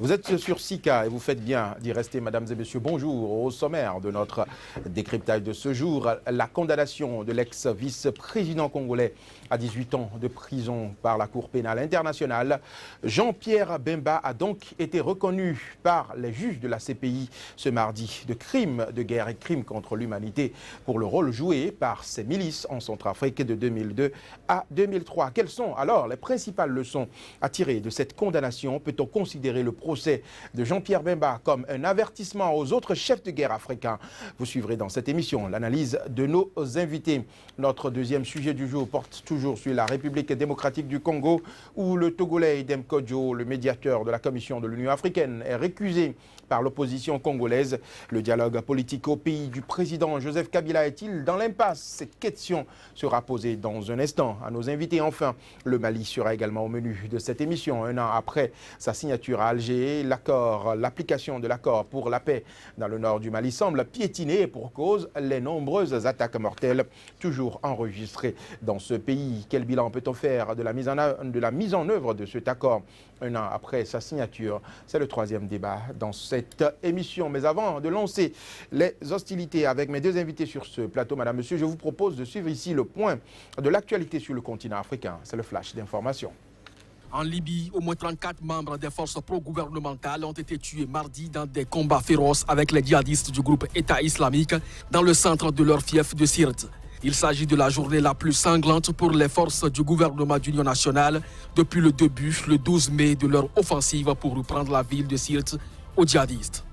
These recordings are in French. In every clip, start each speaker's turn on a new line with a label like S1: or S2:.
S1: Vous êtes sur SICA et vous faites bien d'y rester, mesdames et messieurs. Bonjour. Au sommaire de notre décryptage de ce jour, la condamnation de l'ex-vice-président congolais à 18 ans de prison par la Cour pénale internationale. Jean-Pierre Bemba a donc été reconnu par les juges de la CPI ce mardi de crimes de guerre et crimes contre l'humanité pour le rôle joué par ces milices en Centrafrique de 2002 à 2003. Quelles sont alors les principales leçons à tirer de cette condamnation? Peut-on considérer le procès de Jean-Pierre Bemba comme un avertissement aux autres chefs de guerre africains? Vous suivrez dans cette émission l'analyse de nos invités. Notre deuxième sujet du jour porte toujours sur la République démocratique du Congo, où le Togolais Idem Kodjo, le médiateur de la Commission de l'Union africaine, est récusé par l'opposition congolaise. Le dialogue politique au pays du président Joseph Kabila est-il dans l'impasse? Cette question sera posée dans un instant à nos invités. Enfin, le Mali sera également au menu de cette émission. Un an après sa signature à Alger, l'application de l'accord pour la paix dans le nord du Mali semble piétiner pour cause les nombreuses attaques mortelles toujours enregistrées dans ce pays. Quel bilan peut-on faire de la mise en œuvre de cet accord un an après sa signature? C'est le troisième débat dans cette émission. Mais avant de lancer les hostilités avec mes deux invités sur ce plateau, madame, monsieur, je vous propose de suivre ici le point de l'actualité sur le continent africain. C'est le flash d'information.
S2: En Libye, au moins 34 membres des forces pro-gouvernementales ont été tués mardi dans des combats féroces avec les djihadistes du groupe État islamique dans le centre de leur fief de Sirte. Il s'agit de la journée la plus sanglante pour les forces du gouvernement d'union nationale depuis le début, le 12 mai, de leur offensive pour reprendre la ville de Sirte aux djihadistes.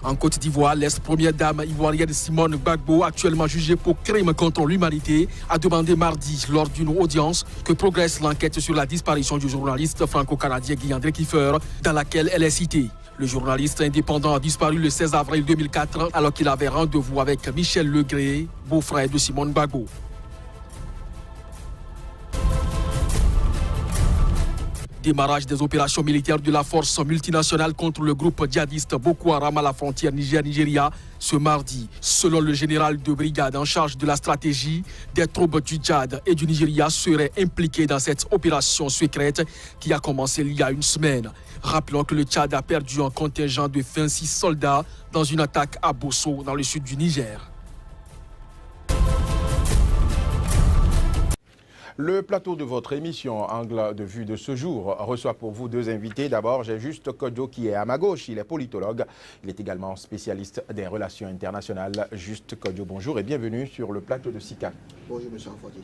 S2: En Côte d'Ivoire, l'ex-première dame ivoirienne Simone Gbagbo, actuellement jugée pour crime contre l'humanité, a demandé mardi, lors d'une audience, que progresse l'enquête sur la disparition du journaliste franco-canadien Guy-André Kiefer, dans laquelle elle est citée. Le journaliste indépendant a disparu le 16 avril 2004 alors qu'il avait rendez-vous avec Michel Legré, beau-frère de Simone Gbagbo. Démarrage des opérations militaires de la force multinationale contre le groupe djihadiste Boko Haram à la frontière Niger-Nigeria ce mardi. Selon le général de brigade en charge de la stratégie, des troupes du Tchad et du Nigeria seraient impliquées dans cette opération secrète qui a commencé il y a une semaine. Rappelons que le Tchad a perdu un contingent de 26 soldats dans une attaque à Bosso, dans le sud du Niger.
S1: Le plateau de votre émission Angle de vue de ce jour reçoit pour vous deux invités. D'abord, j'ai Juste Kodjo qui est à ma gauche. Il est politologue. Il est également spécialiste des relations internationales. Juste Kodjo, bonjour et bienvenue sur le plateau de SICA.
S3: Bonjour, monsieur Afouaki.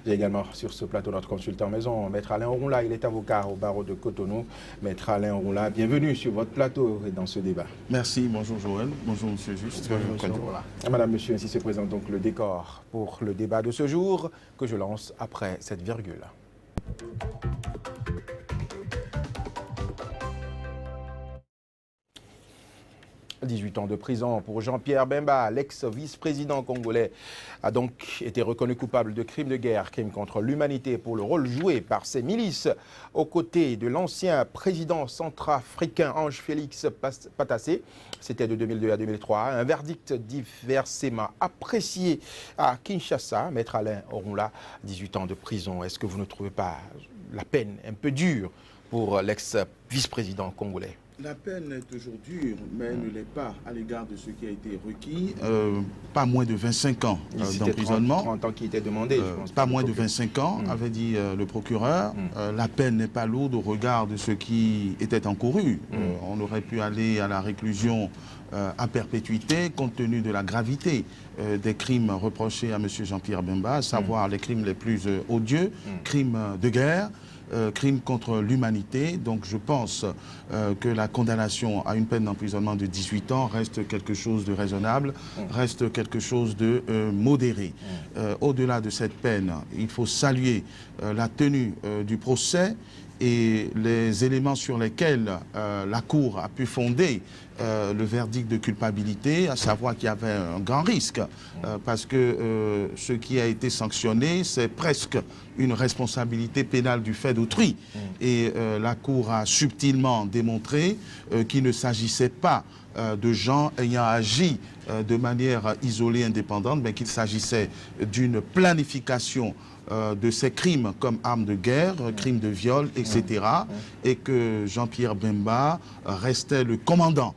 S1: J'ai également sur ce plateau notre consultant maison, Maître Alain Orunla. Il est avocat au barreau de Cotonou. Maître Alain Orunla, bienvenue sur votre plateau et dans ce débat.
S4: Merci, bonjour Joël, bonjour monsieur Juste.
S1: Bonjour monsieur Orunla. Madame, monsieur, ainsi se présente donc le décor pour le débat de ce jour que je lance après cette virgule. « 18 ans de prison pour Jean-Pierre Bemba, l'ex-vice-président congolais, a donc été reconnu coupable de crimes de guerre, crimes contre l'humanité pour le rôle joué par ces milices aux côtés de l'ancien président centrafricain Ange-Félix Patassé. C'était de 2002 à 2003. Un verdict diversement apprécié à Kinshasa. Maître Alain Orunla, 18 ans de prison. Est-ce que vous ne trouvez pas la peine un peu dure pour l'ex-vice-président congolais?
S4: La peine est toujours dure, mais elle ne l'est pas à l'égard de ce qui a été requis. Pas moins de 25 ans d'emprisonnement.
S1: 30 ans qui était demandé, je pense.
S4: Pas moins de 25 ans, avait dit le procureur. La peine n'est pas lourde au regard de ce qui était encouru. On aurait pu aller à la réclusion à perpétuité, compte tenu de la gravité des crimes reprochés à M. Jean-Pierre Bemba, à savoir les crimes les plus odieux, crimes de guerre, crimes contre l'humanité. Donc je pense que la condamnation à une peine d'emprisonnement de 18 ans reste quelque chose de raisonnable, reste quelque chose de modéré. Au-delà de cette peine, il faut saluer la tenue du procès et les éléments sur lesquels la Cour a pu fonder le verdict de culpabilité, à savoir qu'il y avait un grand risque, parce que ce qui a été sanctionné, c'est presque une responsabilité pénale du fait d'autrui. Et la Cour a subtilement démontré qu'il ne s'agissait pas de gens ayant agi de manière isolée, indépendante, mais qu'il s'agissait d'une planification de ces crimes comme armes de guerre, crimes de viol, etc. Et que Jean-Pierre Bemba restait le commandant,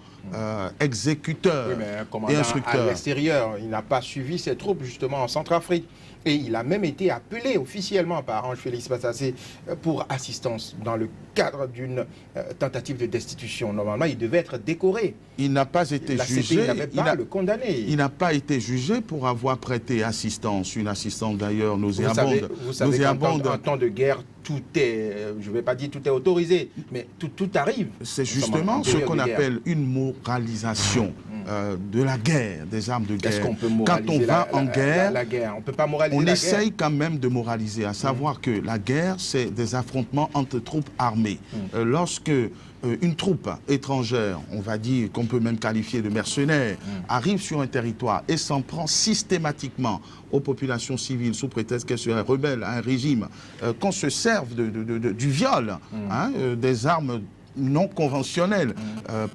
S4: exécuteur
S1: oui, mais un commandant
S4: et instructeur.
S1: À l'extérieur, il n'a pas suivi ses troupes justement en Centrafrique. Et il a même été appelé officiellement par Ange Félix Passassé pour assistance dans le cadre d'une tentative de destitution. Normalement, il devait être décoré.
S4: Il n'a pas été
S1: La
S4: jugé.
S1: CPI n'avait pas à le condamner.
S4: Il n'a pas été jugé pour avoir prêté assistance. Une assistance d'ailleurs nauséabonde.
S1: Vous savez qu'en temps de guerre, tout est, je ne vais pas dire tout est autorisé, mais tout arrive.
S4: C'est justement ce qu'on appelle une moralisation de la guerre, des armes de guerre.
S1: Est-ce qu'on peut moraliser
S4: quand on va en guerre,
S1: la guerre, on ne peut pas moraliser
S4: on
S1: la
S4: essaye
S1: guerre.
S4: quand même de moraliser, à savoir que la guerre, c'est des affrontements entre troupes armées. Lorsque une troupe étrangère, on va dire qu'on peut même qualifier de mercenaire, arrive sur un territoire et s'en prend systématiquement aux populations civiles sous prétexte qu'elles seraient rebelles à un régime, qu'on se serve du viol, des armes non conventionnelles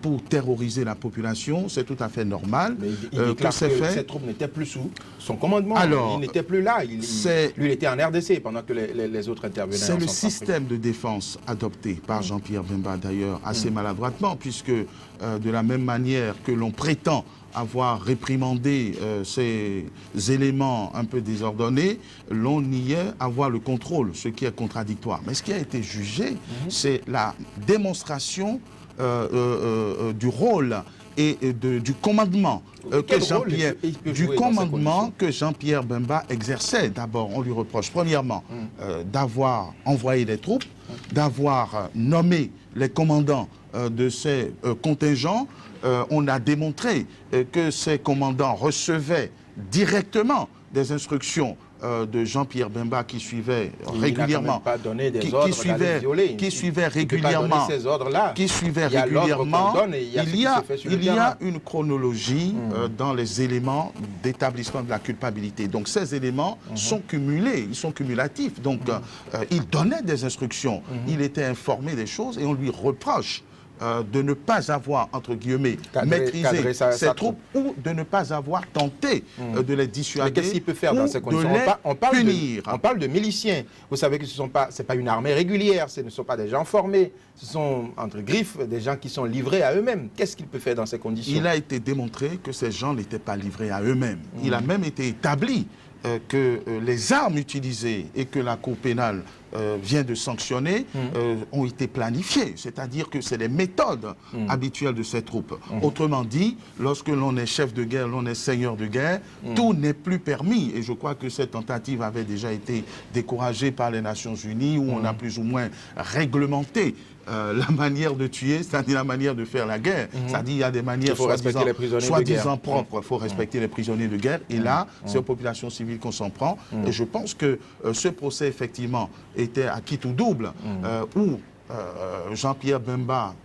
S4: pour terroriser la population, c'est tout à fait normal.
S1: Mais il déclare que cette troupe n'était plus sous son commandement.
S4: Alors,
S1: il n'était plus là. Lui, il était en RDC pendant que les autres intervenaient.
S4: C'est le système de défense adopté par Jean-Pierre Bemba, d'ailleurs, assez maladroitement, puisque de la même manière que l'on prétend avoir réprimandé ces éléments un peu désordonnés, l'on niait avoir le contrôle, ce qui est contradictoire. Mais ce qui a été jugé, c'est la démonstration du rôle et du commandement que Jean-Pierre Bemba exerçait. D'abord, on lui reproche premièrement d'avoir envoyé des troupes, d'avoir nommé les commandants de ces contingents. On a démontré que ces commandants recevaient directement des instructions de Jean-Pierre Bemba qui suivait régulièrement, qui suivait régulièrement, il y a une chronologie dans les éléments d'établissement de la culpabilité. Donc ces éléments sont cumulés, ils sont cumulatifs. Donc il donnait des instructions, il était informé des choses et on lui reproche de ne pas avoir, entre guillemets, maîtrisé ses troupes ou de ne pas avoir tenté de les dissuader.
S1: Mais qu'est-ce qu'il peut faire dans ces conditions? On parle de miliciens. Vous savez que ce n'est pas une armée régulière, ce ne sont pas des gens formés, ce sont, entre griffes, des gens qui sont livrés à eux-mêmes. Qu'est-ce qu'il peut faire dans ces conditions?
S4: Il a été démontré que ces gens n'étaient pas livrés à eux-mêmes. Il a même été établi que les armes utilisées et que la Cour pénale vient de sanctionner ont été planifiées. C'est-à-dire que c'est les méthodes habituelles de ces troupes. Autrement dit, lorsque l'on est chef de guerre, l'on est seigneur de guerre, tout n'est plus permis. Et je crois que cette tentative avait déjà été découragée par les Nations Unies, où on a plus ou moins réglementé la manière de tuer, c'est-à-dire la manière de faire la guerre. C'est-à-dire il y a des manières soi-disant propres. Il faut respecter les prisonniers de guerre. Et là, c'est aux populations civiles qu'on s'en prend. Et je pense que ce procès, effectivement, était à quitte ou double, où Jean-Pierre Bemba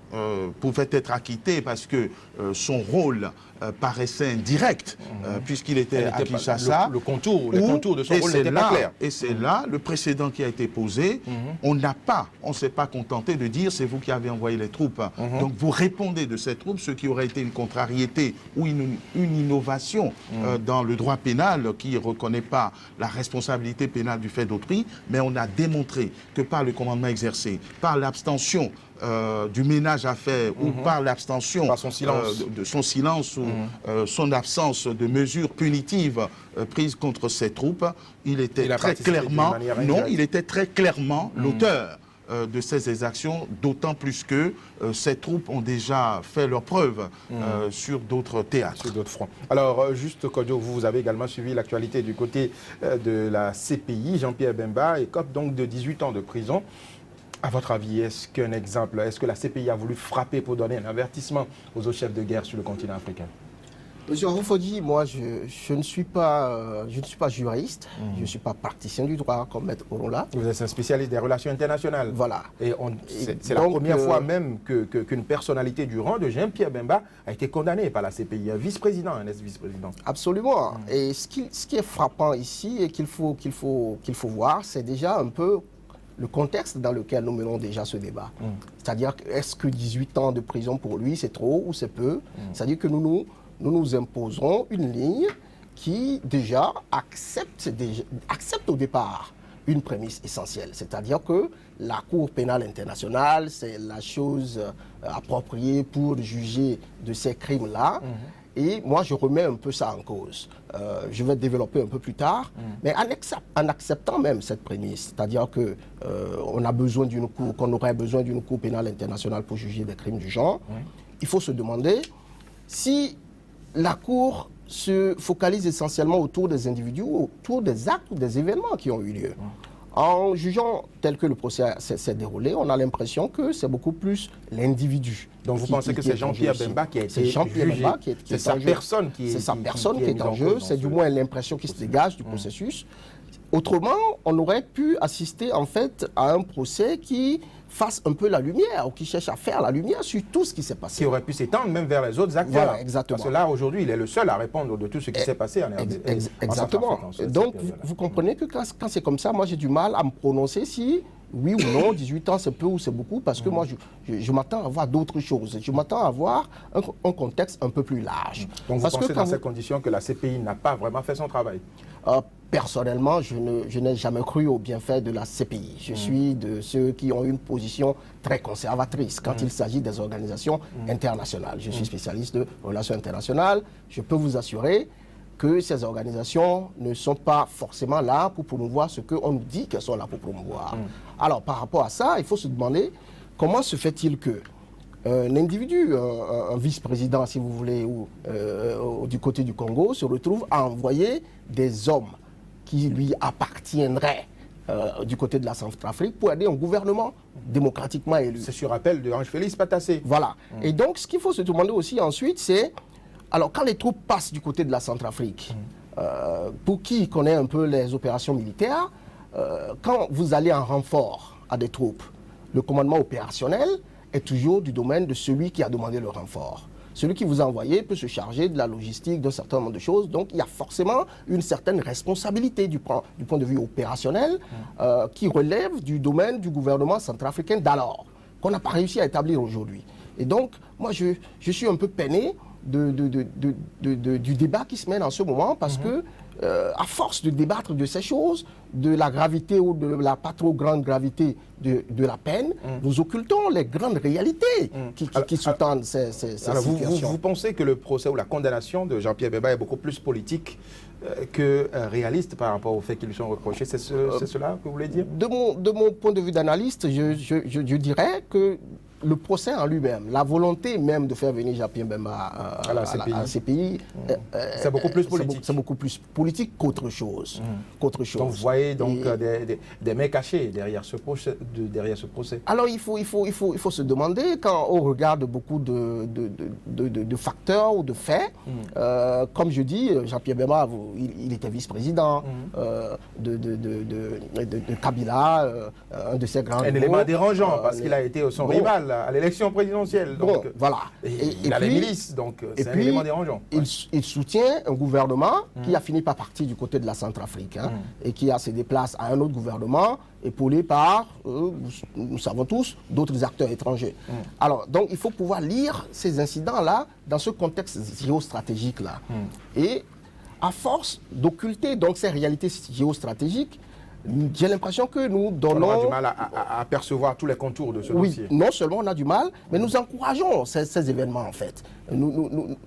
S4: pouvait être acquitté parce que son rôle paraissait indirect, puisqu'il était à Kinshasa.
S1: Le contour de son rôle n'était pas clair.
S4: Et c'est là le précédent qui a été posé. On ne s'est pas contenté de dire c'est vous qui avez envoyé les troupes. Donc vous répondez de ces troupes, ce qui aurait été une contrariété ou une innovation dans le droit pénal qui ne reconnaît pas la responsabilité pénale du fait d'autrui, mais on a démontré que par le commandement exercé, par l'abstention du ménage à faire ou par l'abstention de son silence ou son absence de mesures punitives prises contre ses troupes, il était très clairement l'auteur de ces exactions, d'autant plus que ces troupes ont déjà fait leurs preuves sur d'autres théâtres.
S1: Sur d'autres fronts. Alors, juste, Kodjo, vous avez également suivi l'actualité du côté de la CPI. Jean-Pierre Bemba écope donc de 18 ans de prison. À votre avis, est-ce que la CPI a voulu frapper pour donner un avertissement aux autres chefs de guerre sur le continent africain?
S3: Monsieur Arufodi, moi, je ne suis pas juriste, je ne suis pas praticien du droit comme Maître Orola.
S1: Vous êtes un spécialiste des relations internationales.
S3: Voilà.
S1: Et c'est la première fois même qu'une personnalité du rang de Jean-Pierre Bemba a été condamnée par la CPI, un vice-président, un ex-vice-président. Absolument.
S3: Et ce qui est frappant ici et qu'il faut voir, c'est déjà un peu le contexte dans lequel nous menons déjà ce débat. C'est-à-dire, est-ce que 18 ans de prison pour lui, c'est trop ou c'est peu? C'est-à-dire que nous nous imposerons une ligne qui déjà accepte au départ une prémisse essentielle, c'est-à-dire que la Cour pénale internationale, c'est la chose appropriée pour juger de ces crimes-là. Et moi, je remets un peu ça en cause. Je vais développer un peu plus tard, mais en acceptant même cette prémisse, c'est-à-dire qu'on a besoin d'une cour, qu'on aurait besoin d'une Cour pénale internationale pour juger des crimes du genre, il faut se demander si la Cour se focalise essentiellement autour des individus, autour des actes ou des événements qui ont eu lieu. En jugeant tel que le procès s'est déroulé, on a l'impression que c'est beaucoup plus l'individu.
S1: Donc vous pensez que c'est Jean-Pierre Bemba qui a été jugé?
S3: C'est sa personne qui est en jeu, c'est du moins l'impression qui se dégage du processus. Autrement, on aurait pu assister en fait à un procès qui fasse un peu la lumière, ou qui cherche à faire la lumière sur tout ce qui s'est passé.
S1: Qui aurait pu s'étendre même vers les autres acteurs.
S3: Voilà, exactement.
S1: Parce que là, aujourd'hui, il est le seul à répondre de tout ce qui s'est passé en RDC.
S3: Exactement. Donc, vous comprenez que quand c'est comme ça, moi, j'ai du mal à me prononcer si, oui ou non, 18 ans, c'est peu ou c'est beaucoup, parce que moi, je m'attends à voir d'autres choses. Je m'attends à voir un contexte un peu plus large.
S1: Donc, vous pensez dans ces conditions que la CPI n'a pas vraiment fait son travail?
S3: Personnellement, je n'ai jamais cru au bienfait de la CPI. Je suis de ceux qui ont une position très conservatrice quand il s'agit des organisations internationales. Je suis spécialiste de relations internationales. Je peux vous assurer que ces organisations ne sont pas forcément là pour promouvoir ce qu'on nous dit qu'elles sont là pour promouvoir. Alors, par rapport à ça, il faut se demander comment se fait-il que un individu, un vice-président, si vous voulez, ou du côté du Congo, se retrouve à envoyer des hommes qui lui appartiendraient du côté de la Centrafrique pour aider un gouvernement démocratiquement élu.
S1: C'est sur appel de Ange-Félix Patassé.
S3: Voilà. Et donc, ce qu'il faut se demander aussi ensuite, c'est, alors quand les troupes passent du côté de la Centrafrique, pour qui connaît un peu les opérations militaires, quand vous allez en renfort à des troupes, le commandement opérationnel est toujours du domaine de celui qui a demandé le renfort. Celui qui vous a envoyé peut se charger de la logistique, d'un certain nombre de choses. Donc, il y a forcément une certaine responsabilité du point de vue opérationnel qui relève du domaine du gouvernement centrafricain d'alors, qu'on n'a pas réussi à établir aujourd'hui. Et donc, moi, je suis un peu peiné du débat qui se mène en ce moment parce que, à force de débattre de ces choses, de la gravité ou de la pas trop grande gravité de la peine, nous occultons les grandes réalités qui sous-tendent ces situations.
S1: Vous pensez que le procès ou la condamnation de Jean-Pierre Bemba est beaucoup plus politique que réaliste par rapport aux faits qui lui sont reprochés? C'est cela que vous voulez dire?
S3: De mon point de vue d'analyste, je dirais que le procès en lui-même, la volonté même de faire venir Jean-Pierre Bemba à la CPI,
S1: c'est beaucoup plus politique.
S3: C'est beaucoup plus politique qu'autre chose.
S1: Donc vous voyez donc des mains cachées derrière ce procès.
S3: Alors il faut se demander, quand on regarde beaucoup de facteurs ou de faits, comme je dis, Jean-Pierre Bemba, il était vice-président de Kabila, un de ses grands
S1: Un élément dérangeant parce qu'il a été son rival à l'élection présidentielle. Donc,
S3: voilà.
S1: Il a les milices, donc c'est un élément dérangeant.
S3: Il soutient un gouvernement qui a fini par partir du côté de la Centrafrique et qui a cédé place à un autre gouvernement épaulé par, nous savons tous, d'autres acteurs étrangers. Alors, donc, il faut pouvoir lire ces incidents-là dans ce contexte géostratégique-là. Et à force d'occulter donc ces réalités géostratégiques, j'ai l'impression que nous donnons...
S1: On a du mal à percevoir tous les contours de ce dossier.
S3: Oui, non seulement on a du mal, mais nous encourageons ces événements en fait.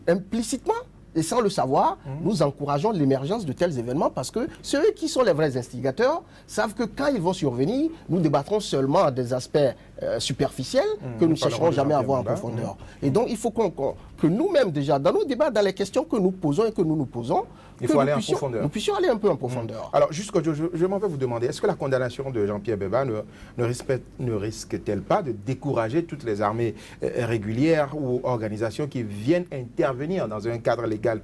S3: Implicitement, et sans le savoir, nous encourageons l'émergence de tels événements parce que ceux qui sont les vrais instigateurs savent que quand ils vont survenir, nous débattrons seulement des aspects superficiels que nous ne chercherons jamais à voir en profondeur. Et donc il faut que nous-mêmes déjà, dans nos débats, dans les questions que nous posons et que nous nous posons,
S1: il faut aller en profondeur.
S3: Nous puissions aller un peu en profondeur.
S1: Alors, je m'en vais vous demander, est-ce que la condamnation de Jean-Pierre Bemba ne risque-t-elle pas de décourager toutes les armées régulières ou organisations qui viennent intervenir dans un cadre légal?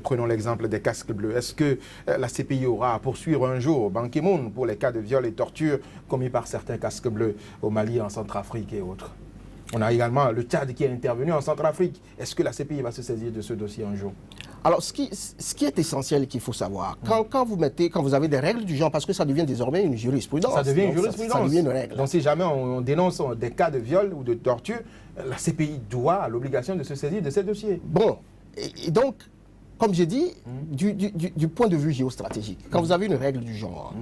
S1: Prenons l'exemple des casques bleus. Est-ce que la CPI aura à poursuivre un jour Ban Ki-moon pour les cas de viol et torture commis par certains casques bleus au Mali, en Centrafrique et autres? On a également le Tchad qui est intervenu en Centrafrique. Est-ce que la CPI va se saisir de ce dossier un jour?
S3: Alors, ce qui est essentiel qu'il faut savoir, quand vous avez des règles du genre, parce que ça devient désormais une jurisprudence.
S1: Ça devient une jurisprudence.
S3: Ça devient une règle.
S1: Donc, si jamais on dénonce des cas de viol ou de torture, la CPI a l'obligation de se saisir de ces dossiers.
S3: Bon, et donc, comme j'ai dit, du point de vue géostratégique, quand vous avez une règle du genre,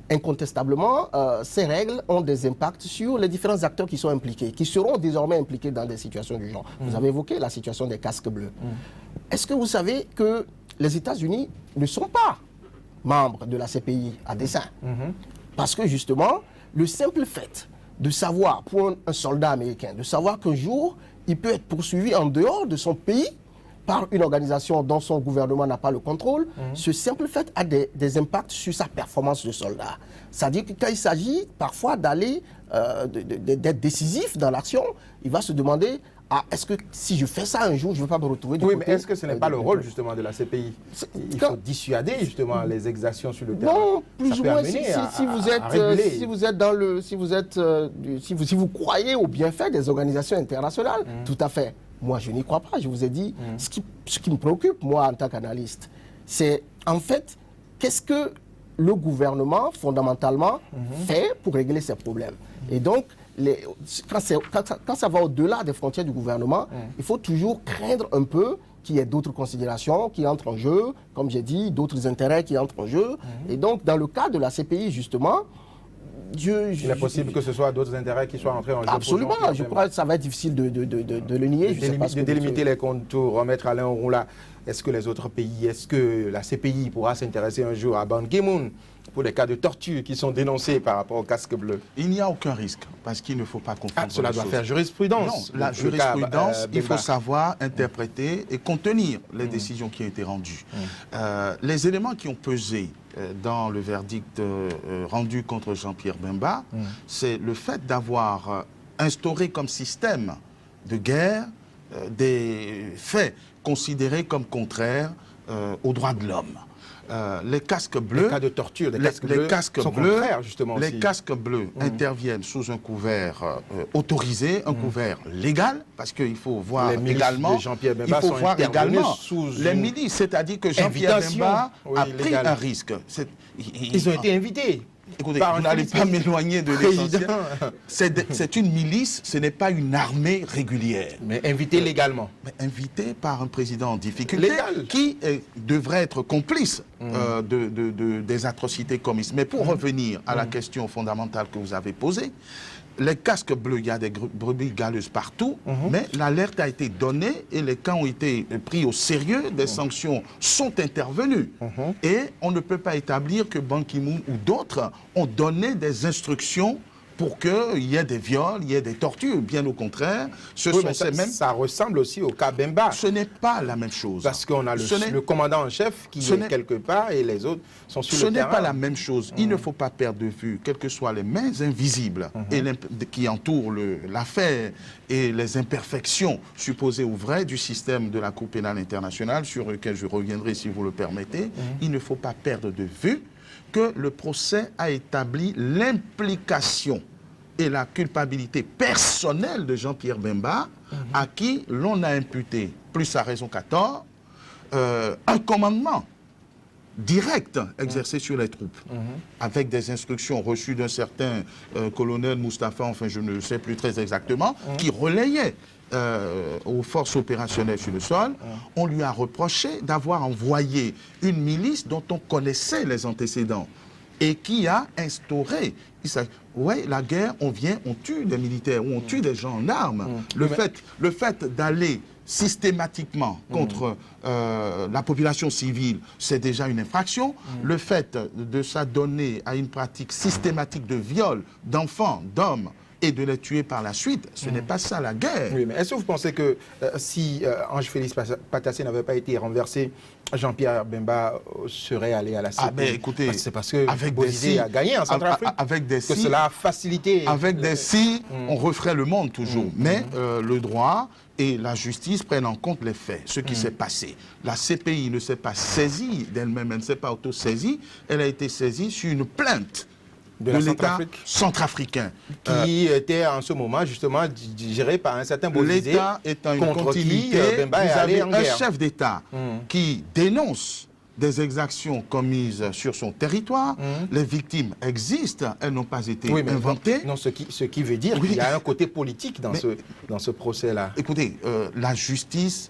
S3: incontestablement, ces règles ont des impacts sur les différents acteurs qui sont impliqués, qui seront désormais impliqués dans des situations du genre. Vous avez évoqué la situation des casques bleus. Est-ce que vous savez que les États-Unis ne sont pas membres de la CPI à dessein? Parce que justement, le simple fait de savoir, pour un soldat américain, de savoir qu'un jour, il peut être poursuivi en dehors de son pays par une organisation dont son gouvernement n'a pas le contrôle, ce simple fait a des impacts sur sa performance de soldat. C'est-à-dire que quand il s'agit parfois d'aller, d'être décisif dans l'action, il va se demander, est-ce que si je fais ça un jour, je ne vais pas me retrouver du côté...
S1: Oui, mais est-ce que ce n'est pas le rôle justement de la CPI? Il faut dissuader justement les exactions sur le terrain.
S3: Non, plus
S1: ça
S3: ou
S1: peut
S3: moins,
S1: amener
S3: si vous croyez au bienfait des organisations internationales, tout à fait. Moi, je n'y crois pas. Je vous ai dit, ce qui me préoccupe, moi, en tant qu'analyste, c'est en fait, qu'est-ce que le gouvernement, fondamentalement, fait pour régler ces problèmes. Et donc, quand ça va au-delà des frontières du gouvernement, il faut toujours craindre un peu qu'il y ait d'autres considérations qui entrent en jeu, comme j'ai dit, d'autres intérêts qui entrent en jeu. Et donc, dans le cas de la CPI, justement,
S1: il est possible que ce soit d'autres intérêts qui soient entrés en jeu.
S3: Absolument, je crois que ça va être difficile de le nier.
S1: De délimiter les contours, remettre Alain Ouroula. Est-ce que les autres pays, est-ce que la CPI pourra s'intéresser un jour à Ban Ki-moon pour les cas de torture qui sont dénoncés par rapport au casque bleu?
S4: Il n'y a aucun risque, parce qu'il ne faut pas confondre
S1: cela doit faire jurisprudence.
S4: Non, la jurisprudence, il faut savoir interpréter et contenir les décisions qui ont été rendues. Les éléments qui ont pesé dans le verdict rendu contre Jean-Pierre Bemba, c'est le fait d'avoir instauré comme système de guerre des faits considérés comme contraires aux droits de l'homme. Les casques bleus,
S1: les cas de torture, les casques bleus sont contraires, justement.
S4: Les casques bleus interviennent sous un couvert autorisé, un couvert légal, parce qu'il faut voir également. Il faut voir également les milices, c'est-à-dire que Jean-Pierre Bemba a pris un risque.
S1: Ils ont été invités.
S4: Écoutez, vous n'allez pas m'éloigner de l'essentiel. C'est une milice, ce n'est pas une armée régulière.
S1: Mais invité légalement.
S4: Mais invité par un président en difficulté qui devrait être complice des atrocités commises. Mais pour revenir à la question fondamentale que vous avez posée, les casques bleus, il y a des brebis galeuses partout, mais l'alerte a été donnée et les cas ont été pris au sérieux, des sanctions sont intervenues. Et on ne peut pas établir que Ban Ki-moon ou d'autres ont donné des instructions pour qu'il y ait des viols, il y ait des tortures. Bien au contraire,
S1: ça ressemble aussi au cas Bemba.
S4: Ce n'est pas la même chose.
S1: Parce qu'on a le commandant en chef qui est quelque part et les autres sont sur le terrain.
S4: Ce n'est pas la même chose. Il ne faut pas perdre de vue, quelles que soient les mains invisibles qui entourent l'affaire et les imperfections supposées ou vraies du système de la Cour pénale internationale, sur lequel je reviendrai si vous le permettez. Il ne faut pas perdre de vue que le procès a établi l'implication et la culpabilité personnelle de Jean-Pierre Bemba, à qui l'on a imputé, plus à raison qu'à tort, un commandement direct exercé sur les troupes, avec des instructions reçues d'un certain colonel Moustapha, enfin je ne sais plus très exactement, qui relayait aux forces opérationnelles sur le sol. On lui a reproché d'avoir envoyé une milice dont on connaissait les antécédents et qui a instauré, ouais, la guerre, on vient, on tue des militaires ou on tue des gens en armes. Le fait d'aller systématiquement contre la population civile, c'est déjà une infraction. Le fait de s'adonner à une pratique systématique de viol d'enfants, d'hommes, et de les tuer par la suite, ce n'est pas ça la guerre.
S1: Oui, mais est-ce que vous pensez que si Ange-Félix Patassé n'avait pas été renversé, Jean-Pierre Bemba serait allé à la CPI?
S4: Ben écoutez,
S1: c'est parce que Bozizé a gagné en Centrafrique que cela a facilité.
S4: Avec des si, on referait le monde toujours. Mais le droit et la justice prennent en compte les faits, ce qui s'est passé. La CPI ne s'est pas saisie d'elle-même, elle ne s'est pas auto-saisie, elle a été saisie sur une plainte de l'État centrafricain.
S1: Qui était en ce moment justement géré par un certain Bozizé.
S4: L'État est en continuité. Vous avez un chef d'État qui dénonce des exactions commises sur son territoire. Les victimes existent, elles n'ont pas été inventées.
S1: Non, ce qui veut dire qu'il y a un côté politique dans ce procès-là.
S4: Écoutez, la justice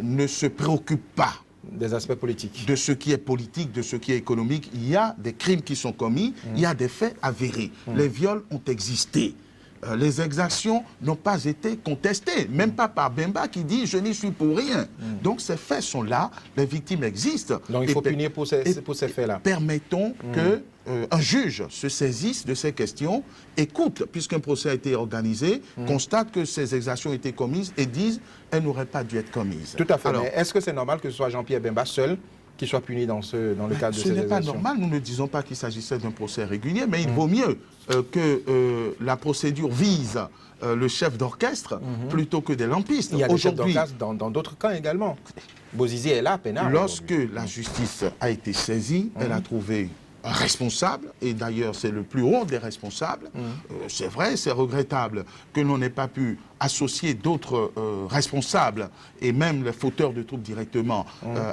S4: ne se préoccupe pas
S1: des aspects politiques.
S4: De ce qui est politique, de ce qui est économique. Il y a des crimes qui sont commis, il y a des faits avérés. Les viols ont existé. Les exactions n'ont pas été contestées, même pas par Bemba qui dit « je n'y suis pour rien ». Donc ces faits sont là, les victimes existent.
S1: Donc il faut punir pour ces faits-là.
S4: Permettons qu'un juge se saisisse de ces questions, écoute, puisqu'un procès a été organisé, constate que ces exactions ont été commises et dise « elles n'auraient pas dû être commises ».
S1: Tout à fait.
S4: Alors,
S1: mais est-ce que c'est normal que ce soit Jean-Pierre Bemba seul qui soit puni dans le cadre de ces exactions?
S4: Ce n'est pas normal, nous ne disons pas qu'il s'agissait d'un procès régulier, mais il vaut mieux que la procédure vise le chef d'orchestre plutôt que des lampistes.
S1: Il y a des chefs d'orchestre dans d'autres camps également. Bozizé est là, pénal.
S4: Lorsque la justice a été saisie, elle a trouvé un responsable, et d'ailleurs c'est le plus haut des responsables. C'est vrai, c'est regrettable que l'on n'ait pas pu associer d'autres responsables et même les fauteurs de troubles directement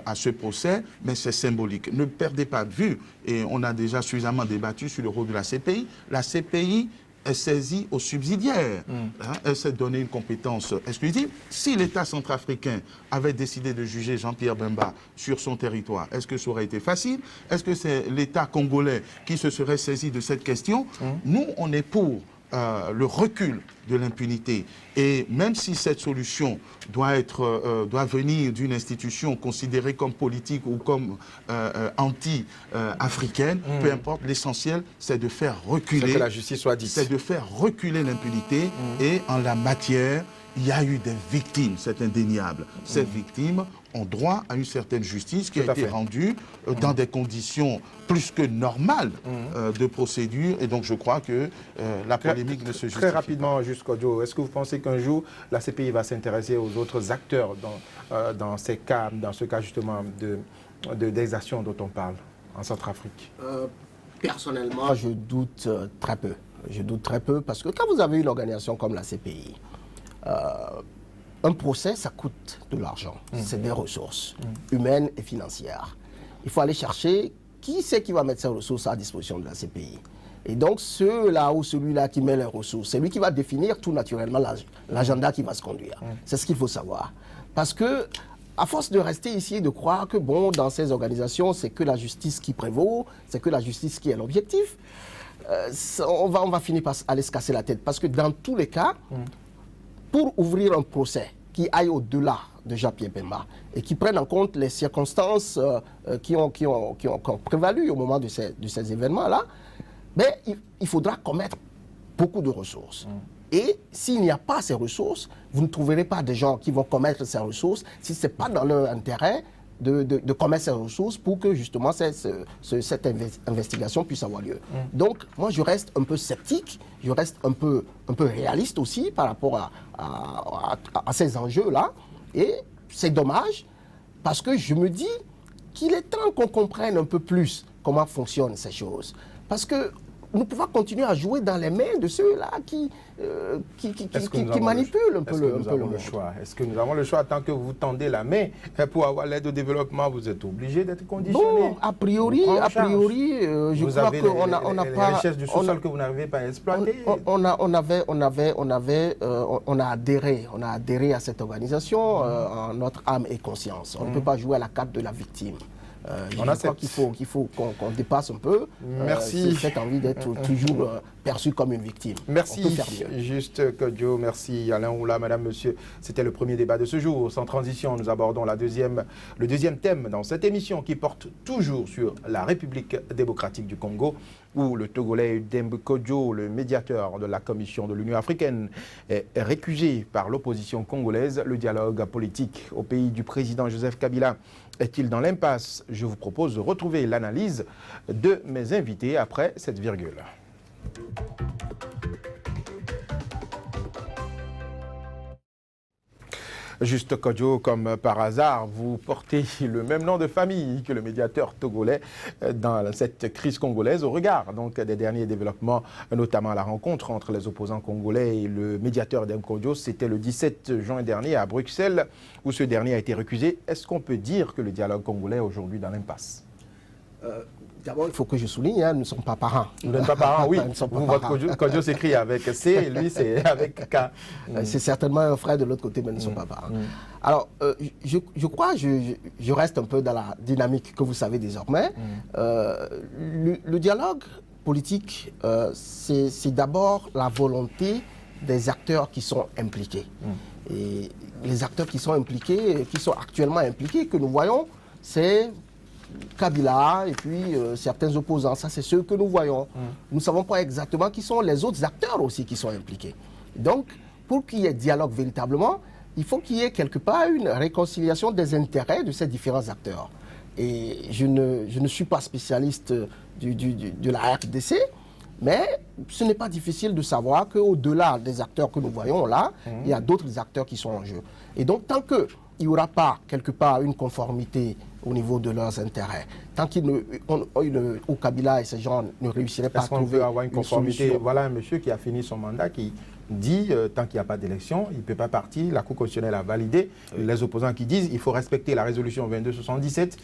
S4: à ce procès, mais c'est symbolique. Ne perdez pas de vue, et on a déjà suffisamment débattu sur le rôle de la CPI. La CPI est saisie au subsidiaire. Elle s'est donné une compétence exclusive. Si l'État centrafricain avait décidé de juger Jean-Pierre Bemba sur son territoire, est-ce que ça aurait été facile? Est-ce que c'est l'État congolais qui se serait saisi de cette question? Nous, on est pour le recul de l'impunité. Et même si cette solution doit venir d'une institution considérée comme politique ou comme anti-africaine, peu importe, l'essentiel, c'est de faire reculer.
S1: C'est que la justice soit dite.
S4: C'est de faire reculer l'impunité. Et en la matière, il y a eu des victimes, c'est indéniable. Ces victimes ont droit à une certaine justice qui a été rendue dans des conditions plus que normales de procédure. Et donc je crois que la polémique ne se justifie
S1: pas. Très rapidement, juste Kodjo, est-ce que vous pensez qu'un jour la CPI va s'intéresser aux autres acteurs dans ce cas justement d'exaction dont on parle en Centrafrique?
S3: Personnellement, je doute très peu. Je doute très peu parce que quand vous avez une organisation comme la CPI, un procès, ça coûte de l'argent. C'est des ressources humaines et financières. Il faut aller chercher qui c'est qui va mettre ces ressources à disposition de la CPI. Et donc, ceux-là ou celui-là qui met les ressources, c'est lui qui va définir tout naturellement l'agenda qui va se conduire. C'est ce qu'il faut savoir. Parce que, à force de rester ici et de croire que, bon, dans ces organisations, c'est que la justice qui prévaut, c'est que la justice qui est l'objectif, on va finir par aller se casser la tête. Parce que dans tous les cas, pour ouvrir un procès qui aille au-delà de Jean-Pierre Bemba et qui prenne en compte les circonstances qui ont prévalu au moment de ces événements-là, ben, il faudra commettre beaucoup de ressources. Et s'il n'y a pas ces ressources, vous ne trouverez pas des gens qui vont commettre ces ressources si ce n'est pas dans leur intérêt de commettre ces ressources pour que justement cette investigation puisse avoir lieu. Donc, moi, je reste un peu sceptique, je reste un peu réaliste aussi par rapport à ces enjeux-là. Et c'est dommage parce que je me dis qu'il est temps qu'on comprenne un peu plus comment fonctionnent ces choses. Parce que nous pouvons continuer à jouer dans les mains de ceux-là qui manipulent un peu le
S1: choix. Est-ce que nous avons le choix? Tant que vous tendez la main pour avoir l'aide au développement, vous êtes obligé d'être conditionné.
S3: Bon, a priori, je crois qu'on n'a pas...
S1: Les richesses du sous-sol que vous n'arrivez pas à exploiter.
S3: On a adhéré à cette organisation en notre âme et conscience. On ne peut pas jouer à la carte de la victime. Je crois qu'il faut qu'on dépasse un peu cette envie d'être toujours perçu comme une victime.
S1: Merci, juste Kodjo, merci Alain Oula, madame, monsieur. C'était le premier débat de ce jour. Sans transition, nous abordons le deuxième thème dans cette émission qui porte toujours sur la République démocratique du Congo, où le Togolais Dembe Kodjo, le médiateur de la Commission de l'Union africaine, est récusé par l'opposition congolaise. Le dialogue politique au pays du président Joseph Kabila est-il dans l'impasse? Je vous propose de retrouver l'analyse de mes invités après cette virgule. Juste Kodjo, comme par hasard, vous portez le même nom de famille que le médiateur togolais dans cette crise congolaise au regard donc des derniers développements, notamment la rencontre entre les opposants congolais et le médiateur Dembe Kodjo. C'était le 17 juin dernier à Bruxelles où ce dernier a été recusé. Est-ce qu'on peut dire que le dialogue congolais est aujourd'hui dans l'impasse?
S3: D'abord, il faut que je souligne, nous ne sommes pas parents.
S1: Vous n'êtes pas parents, oui.
S3: Nous ne sommes pas
S1: Vous,
S3: parents.
S1: votre Kodjo s'écrit avec C et lui, c'est avec K.
S3: C'est certainement un frère de l'autre côté, mais nous ne sommes pas parents. Alors, je crois, je reste un peu dans la dynamique que vous savez désormais. Le dialogue politique, c'est d'abord la volonté des acteurs qui sont impliqués. Et les acteurs qui sont impliqués, qui sont actuellement impliqués, que nous voyons, c'est Kabila et puis certains opposants. Ça, c'est ceux que nous voyons. Nous ne savons pas exactement qui sont les autres acteurs aussi qui sont impliqués. Donc, pour qu'il y ait dialogue véritablement, il faut qu'il y ait quelque part une réconciliation des intérêts de ces différents acteurs. Et je ne suis pas spécialiste de la RDC, mais ce n'est pas difficile de savoir qu'au-delà des acteurs que nous voyons là, il y a d'autres acteurs qui sont en jeu. Et donc, tant qu'il n'y aura pas quelque part une conformité au niveau de leurs intérêts, tant au Kabila et ces gens ne réussiraient pas à trouver
S1: peut avoir une conformité.
S3: Solution.
S1: Voilà un monsieur qui a fini son mandat qui dit tant qu'il n'y a pas d'élection, il ne peut pas partir. La Cour constitutionnelle a validé. Les opposants qui disent il faut respecter la résolution 2277.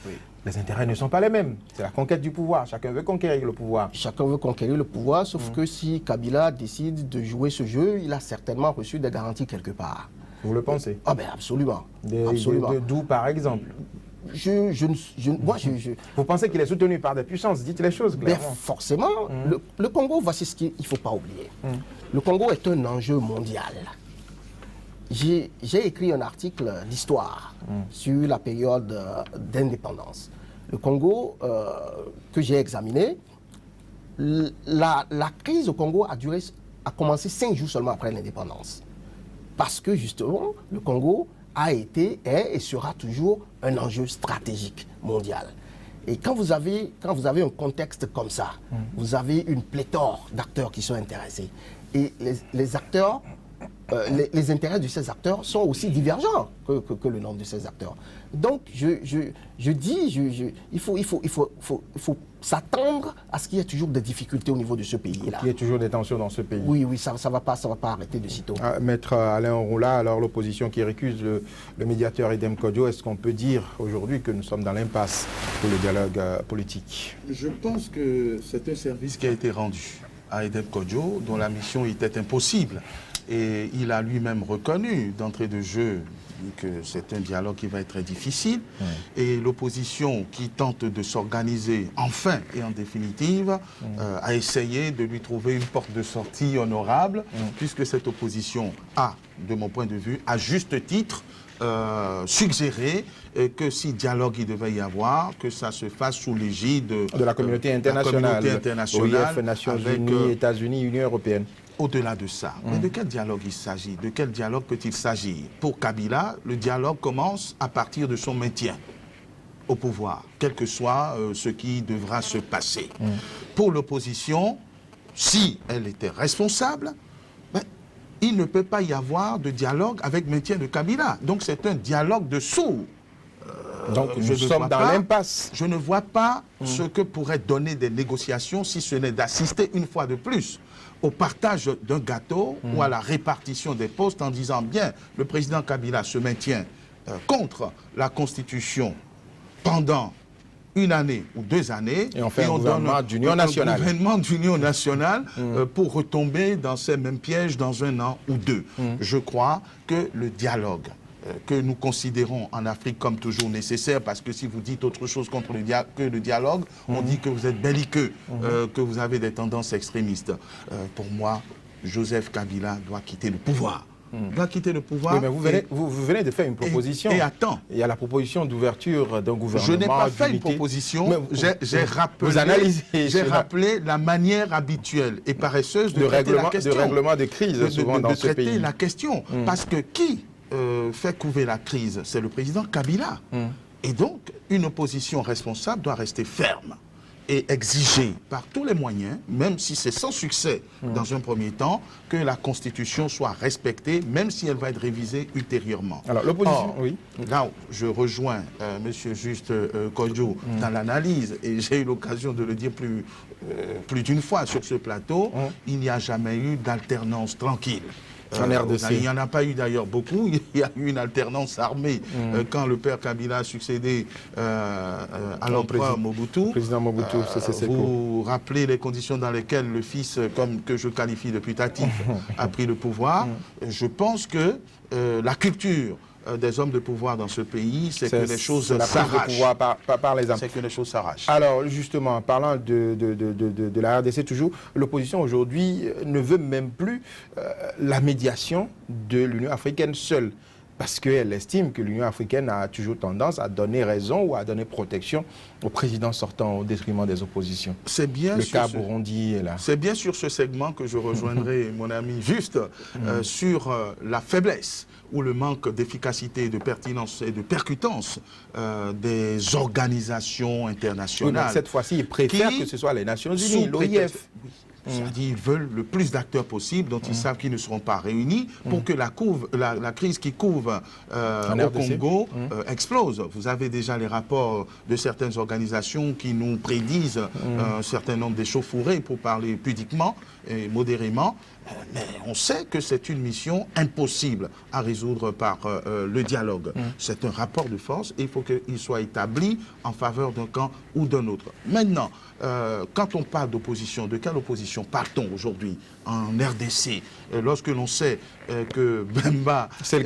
S1: Les intérêts ne sont pas les mêmes. C'est la conquête du pouvoir. Chacun veut conquérir le pouvoir.
S3: Chacun veut conquérir le pouvoir, sauf que si Kabila décide de jouer ce jeu, il a certainement reçu des garanties quelque part.
S1: Vous le pensez?
S3: Ah ben absolument.
S1: D'où par exemple? Vous pensez qu'il est soutenu par des puissances? Dites les choses clairement.
S3: Ben forcément. Le Congo, voici ce qu'il ne faut pas oublier. Le Congo est un enjeu mondial. J'ai écrit un article d'histoire sur la période d'indépendance. Le Congo, que j'ai examiné, la crise au Congo a commencé 5 jours seulement après l'indépendance. Parce que justement, le Congo a été, est et sera toujours un enjeu stratégique mondial. Et quand vous avez un contexte comme ça, vous avez une pléthore d'acteurs qui sont intéressés. Et les acteurs, les intérêts de ces acteurs sont aussi divergents que le nombre de ces acteurs. Donc, je dis, il faut s'attendre à ce qu'il y ait toujours des difficultés au niveau de ce pays-là.
S1: Il y a toujours des tensions dans ce pays.
S3: Oui, ça ne va pas arrêter de sitôt.
S1: Maître Alain Onroula, alors l'opposition qui récuse le médiateur Edem Kodjo, est-ce qu'on peut dire aujourd'hui que nous sommes dans l'impasse pour le dialogue politique?
S4: Je pense que c'est un service qui a été rendu à Edem Kodjo, dont la mission était impossible. Et il a lui-même reconnu d'entrée de jeu que c'est un dialogue qui va être très difficile. Et l'opposition qui tente de s'organiser enfin et en définitive a essayé de lui trouver une porte de sortie honorable, puisque cette opposition a, de mon point de vue, à juste titre, suggéré que si dialogue il devait y avoir, que ça se fasse sous l'égide
S1: de la communauté internationale, OIF, Nations Unies, États-Unis, Union européenne.
S4: Au-delà de ça, mais de quel dialogue il s'agit? De quel dialogue peut-il s'agir? Pour Kabila, le dialogue commence à partir de son maintien au pouvoir, quel que soit ce qui devra se passer. Pour l'opposition, si elle était responsable, il ne peut pas y avoir de dialogue avec maintien de Kabila. Donc c'est un dialogue de sourds.
S1: Donc nous sommes dans l'impasse.
S4: Je ne vois pas ce que pourraient donner des négociations si ce n'est d'assister une fois de plus au partage d'un gâteau ou à la répartition des postes en disant bien, le président Kabila se maintient contre la Constitution pendant une année ou 2 années,
S1: et on fait un gouvernement d'union nationale.
S4: Un gouvernement d'union nationale pour retomber dans ces mêmes pièges dans 1 an ou 2. Je crois que le dialogue que nous considérons en Afrique comme toujours nécessaire, parce que si vous dites autre chose contre que le dialogue, on dit que vous êtes belliqueux, que vous avez des tendances extrémistes. Pour moi, Joseph Kabila doit quitter le pouvoir. Doit quitter le pouvoir.
S1: Oui, mais vous venez de faire une proposition.
S4: Et attends.
S1: Il y a la proposition d'ouverture d'un gouvernement.
S4: Je n'ai pas fait une proposition. J'ai rappelé la manière habituelle et paresseuse de traiter la question.
S1: De règlement de crise, souvent dans ce pays.
S4: De traiter la question. Parce que qui fait couver la crise? C'est le président Kabila. Et donc, une opposition responsable doit rester ferme et exiger par tous les moyens, même si c'est sans succès dans un premier temps, que la Constitution soit respectée, même si elle va être révisée ultérieurement.
S1: Alors l'opposition, oui.
S4: Là où je rejoins M. Juste Kodjo dans l'analyse, et j'ai eu l'occasion de le dire plus d'une fois sur ce plateau, il n'y a jamais eu d'alternance tranquille
S1: En RDC.
S4: Il n'y en a pas eu d'ailleurs beaucoup. Il y a eu une alternance armée quand le père Kabila a succédé à l'empereur Mobutu.
S1: Président Mobutu,
S4: vous rappelez les conditions dans lesquelles le fils, comme que je qualifie de putatif, a pris le pouvoir. Je pense que la culture des hommes de pouvoir dans ce pays, c'est que les choses s'arrachent.
S1: Par les hommes.
S4: C'est que les choses s'arrachent.
S1: Alors, justement, parlant de la RDC toujours, l'opposition aujourd'hui ne veut même plus la médiation de l'Union africaine seule, parce qu'elle estime que l'Union africaine a toujours tendance à donner raison ou à donner protection au président sortant au détriment des oppositions.
S4: C'est bien
S1: le cas Burundi est là.
S4: C'est bien sur ce segment que je rejoindrai mon ami juste sur la faiblesse ou le manque d'efficacité, de pertinence et de percutance des organisations internationales.
S1: Oui, cette fois-ci, ils préfèrent que ce soit les Nations Unies, l'OIF.
S4: C'est-à-dire qu'ils veulent le plus d'acteurs possible dont ils savent qu'ils ne seront pas réunis pour que la crise qui couvre au Congo explose. Vous avez déjà les rapports de certaines organisations qui nous prédisent un certain nombre d'échauffourées, pour parler pudiquement et modérément. Mais on sait que c'est une mission impossible à résoudre par le dialogue. C'est un rapport de force et il faut qu'il soit établi en faveur d'un camp ou d'un autre. Maintenant, quand on parle d'opposition, de quelle opposition parle-t-on aujourd'hui en RDC, lorsque l'on sait que Bemba...
S1: Celle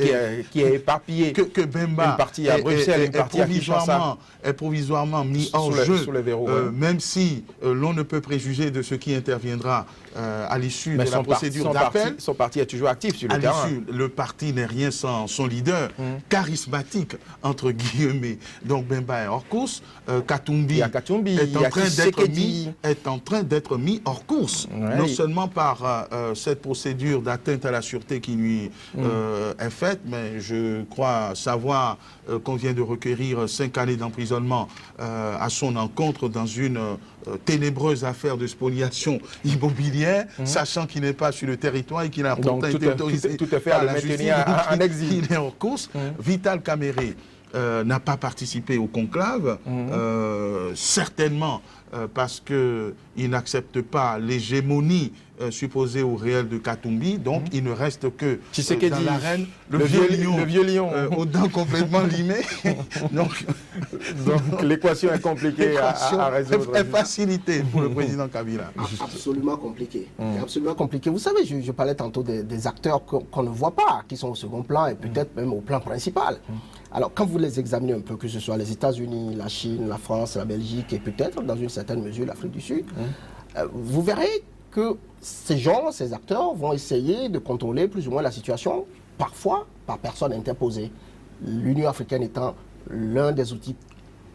S1: qui est éparpillée.
S4: Que Bemba
S1: une partie à Bruxelles, une partie à Kinshasa.
S4: Est provisoirement mis hors jeu,
S1: sous les verrous,
S4: même si l'on ne peut préjuger de ce qui interviendra à l'issue de la procédure d'appel.
S1: Son parti est toujours actif sur le terrain.
S4: Le parti n'est rien sans son leader, charismatique, entre guillemets. Donc Bemba est hors course. Katumbi est en train d'être mis hors course. Ouais. Non seulement par cette procédure d'atteinte à la sûreté qui lui est faite, mais je crois savoir qu'on vient de requérir 5 années d'emprisonnement à son encontre dans une ténébreuse affaire de spoliation immobilière, sachant qu'il n'est pas sur le territoire et qu'il a pourtant été autorisé
S1: tout à fait à le maintenir en exil.
S4: Il est hors course. Vital Kamerhe n'a pas participé au conclave, certainement parce qu'il n'accepte pas l'hégémonie supposée au réel de Katumbi, donc il ne reste que dans l'arène le vieux lion aux dents complètement limées. donc
S1: l'équation est compliquée à résoudre.
S4: Est facilitée pour le président Kabila.
S3: Absolument compliqué. Absolument compliqué. Vous savez, je parlais tantôt des acteurs qu'on ne voit pas, qui sont au second plan et peut-être même au plan principal. Alors, quand vous les examinez un peu, que ce soit les États-Unis, la Chine, la France, la Belgique et peut-être, dans une certaine mesure, l'Afrique du Sud, vous verrez que ces gens, ces acteurs vont essayer de contrôler plus ou moins la situation, parfois par personne interposée. L'Union africaine étant l'un des outils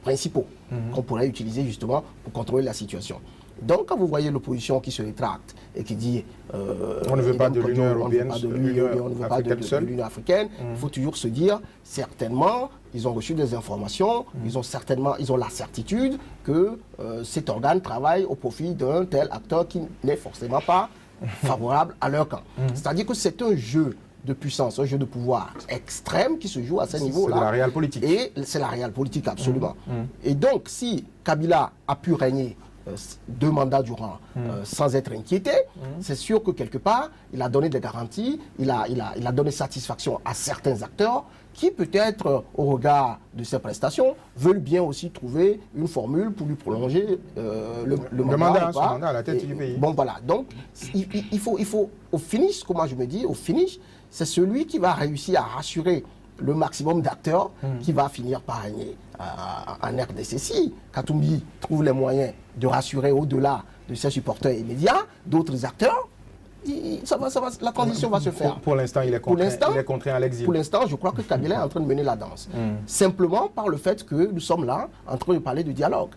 S3: principaux qu'on pourrait utiliser justement pour contrôler la situation. Donc, quand vous voyez l'opposition qui se rétracte et qui dit
S1: on ne veut pas de l'Union européenne,
S3: on ne veut pas de l'Union africaine, il faut toujours se dire, certainement, ils ont reçu des informations, ils ont la certitude que cet organe travaille au profit d'un tel acteur qui n'est forcément pas favorable à leur camp. C'est-à-dire que c'est un jeu de puissance, un jeu de pouvoir extrême qui se joue à ce niveau-là.
S1: C'est la réelle politique.
S3: Et c'est la réelle politique, absolument. Et donc, si Kabila a pu régner 2 mandats durant sans être inquiété, c'est sûr que quelque part, il a donné des garanties, il a donné satisfaction à certains acteurs qui peut-être, au regard de ses prestations, veulent bien aussi trouver une formule pour lui prolonger le mandat
S1: à la tête du pays.
S3: Bon, voilà. Donc, il faut, au finish, comment je me dis, au finish, c'est celui qui va réussir à rassurer le maximum d'acteurs qui va finir par régner en RDC. Si Katumbi trouve les moyens de rassurer au-delà de ses supporters immédiats, d'autres acteurs, la transition va se faire.
S1: Pour l'instant, il est contraint à l'exil.
S3: Pour l'instant, je crois que Kabila est en train de mener la danse. Simplement par le fait que nous sommes là en train de parler de dialogue.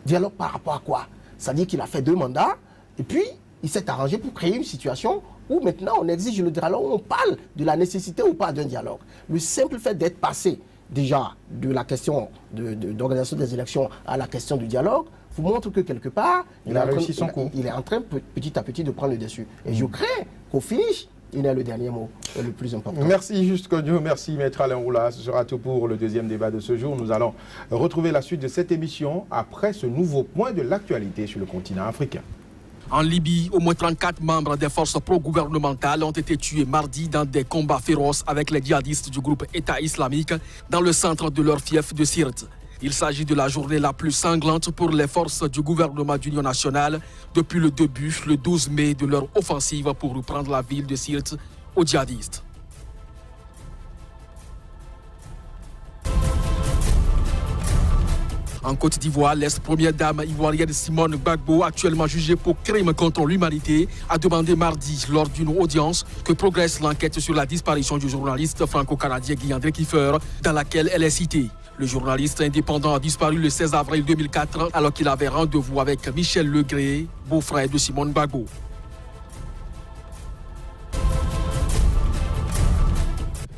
S3: Dialogue par rapport à quoi? C'est-à-dire qu'il a fait 2 mandats et puis il s'est arrangé pour créer une situation où maintenant on exige le dialogue, on parle de la nécessité ou pas d'un dialogue. Le simple fait d'être passé déjà de la question d'organisation des élections à la question du dialogue vous montre que quelque part,
S1: il a réussi son coup.
S3: Il est en train petit à petit de prendre le dessus. Et je crains qu'au finish, il ait le dernier mot, le plus important.
S1: Merci Juste Cogno, merci Maître Alain Roula. Ce sera tout pour le deuxième débat de ce jour. Nous allons retrouver la suite de cette émission après ce nouveau point de l'actualité sur le continent africain.
S2: En Libye, au moins 34 membres des forces pro-gouvernementales ont été tués mardi dans des combats féroces avec les djihadistes du groupe État islamique dans le centre de leur fief de Sirte. Il s'agit de la journée la plus sanglante pour les forces du gouvernement d'union nationale depuis le début, le 12 mai, de leur offensive pour reprendre la ville de Sirte aux djihadistes. En Côte d'Ivoire, l'ex-première dame ivoirienne Simone Gbagbo, actuellement jugée pour crime contre l'humanité, a demandé mardi, lors d'une audience, que progresse l'enquête sur la disparition du journaliste franco-canadien Guy-André Kiefer, dans laquelle elle est citée. Le journaliste indépendant a disparu le 16 avril 2004 alors qu'il avait rendez-vous avec Michel Legré, beau-frère de Simone Gbagbo.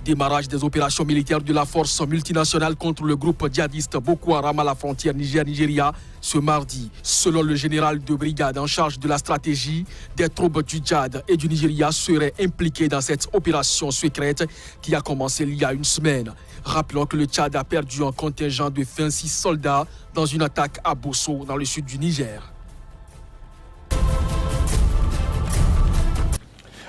S2: Démarrage des opérations militaires de la force multinationale contre le groupe djihadiste Boko Haram à la frontière Niger-Nigeria ce mardi. Selon le général de brigade en charge de la stratégie, des troupes du Tchad et du Nigeria seraient impliquées dans cette opération secrète qui a commencé il y a une semaine. Rappelons que le Tchad a perdu un contingent de 26 soldats dans une attaque à Bosso, dans le sud du Niger.